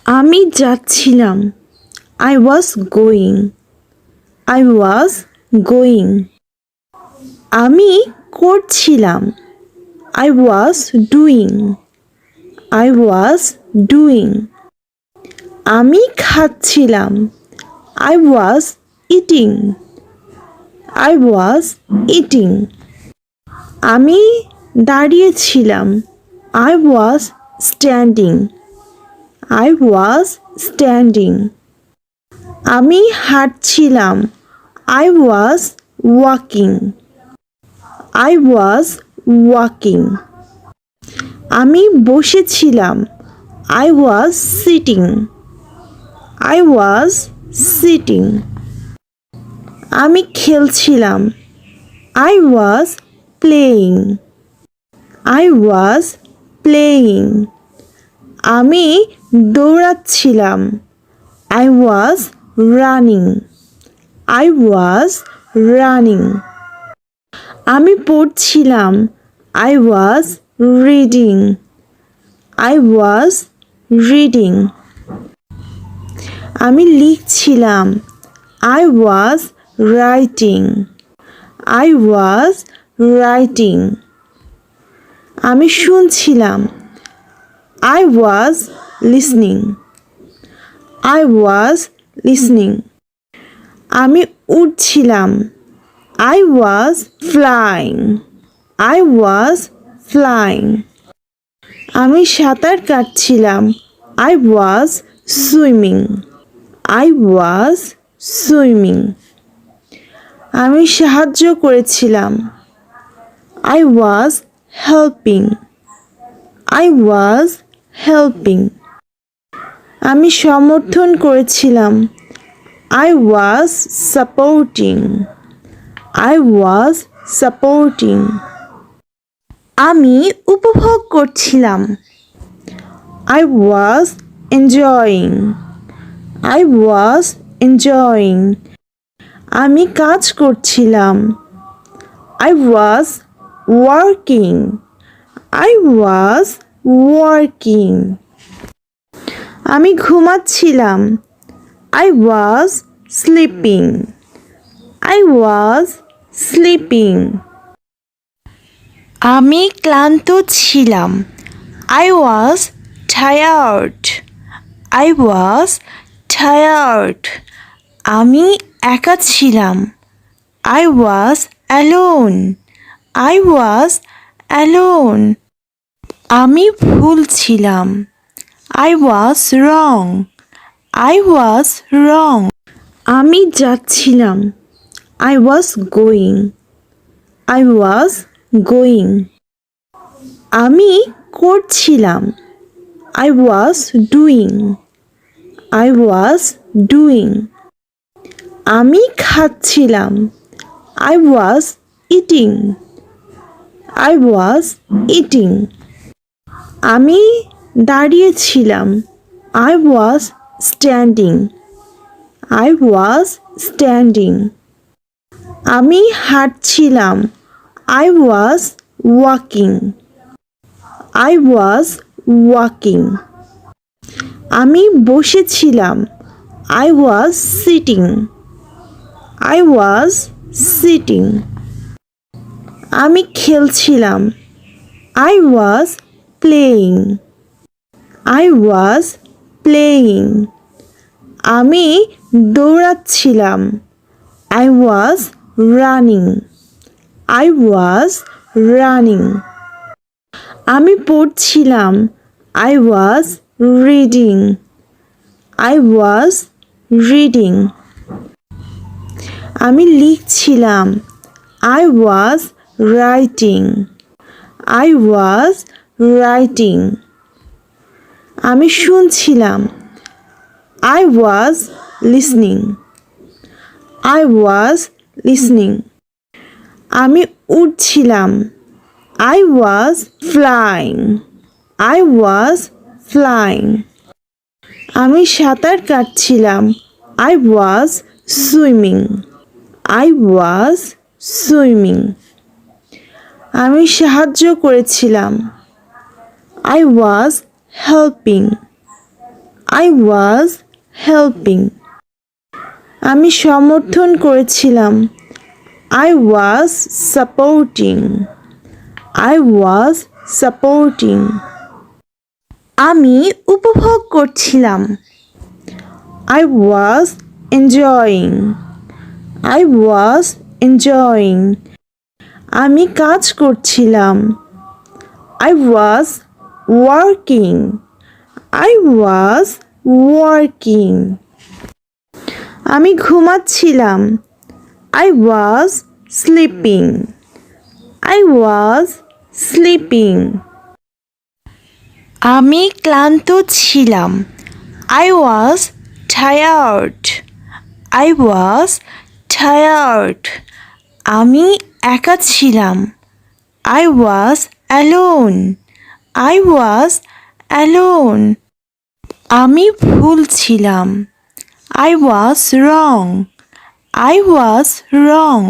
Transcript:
আমি যাচ্ছিলাম। I was going. I was going. আমি করছিলাম। I was doing. I was doing. আমি খাচ্ছিলাম। I was eating. I was eating. আমি দাঁড়িয়েছিলাম। I was standing. I was standing. আমি হাঁটছিলাম। I was walking. I was walking. আমি বসেছিলাম। I was sitting. I was sitting. আমি খেলছিলাম। I was playing. I was playing. আমি দৌড়াচ্ছিলাম। I was running. I was running. আমি পড়ছিলাম। I was reading. I was reading. আমি লিখছিলাম। I was writing. I was writing. আমি শুনছিলাম। I was listening. I was listening. আমি উড়ছিলাম। I was flying. I was flying. আমি সাঁতার কাটছিলাম। I was swimming. I was swimming. আমি সাহায্য করেছিলাম। I was helping. I was helping. আমি সমর্থন করেছিলাম। I was supporting. I was supporting. আমি উপভোগ করছিলাম। I was enjoying. I was enjoying. আমি কাজ করছিলাম। I was working. I was working. আমি ঘুমাচ্ছিলাম। I was sleeping. I was sleeping. আমি ক্লান্ত ছিলাম। I was tired. I was tired. আমি একা ছিলাম। I was alone. I was alone. আমি ভুল ছিলাম। I was wrong. I was wrong. আমি যাচ্ছিলাম। I was going. I was going. আমি করছিলাম। I was doing. I was doing. আমি খাচ্ছিলাম। I was eating. I was eating. আমি দাঁড়িয়েছিলাম। I was standing. I was standing. আমি হাঁটছিলাম। I was walking. I was walking. আমি বসেছিলাম। I was sitting. I was sitting. আমি খেলছিলাম। I was playing. I was playing. আমি দৌড়াচ্ছিলাম। I was running. I was running. আমি পড়ছিলাম। I was reading. I was reading. আমি লিখছিলাম। I was writing. I was writing. আমি শুনছিলাম। I was listening. I was listening. আমি উড়ছিলাম। I was flying. I was flying. আমি সাঁতার কাটছিলাম। I was swimming. I was swimming. আমি সাহায্য করেছিলাম। I was helping. I was helping. আমি সমর্থন করেছিলাম। I was supporting. I was supporting. আমি উপভোগ করছিলাম। I was enjoying. I was enjoying. আমি কাজ করছিলাম। I was working. I was working. আমি ঘুমাচ্ছিলাম। I was sleeping. I was sleeping. আমি ক্লান্ত ছিলাম। I was tired. I was tired. আমি একা ছিলাম। I was alone. I was alone. আমি ভুল ছিলাম। I was wrong. I was wrong.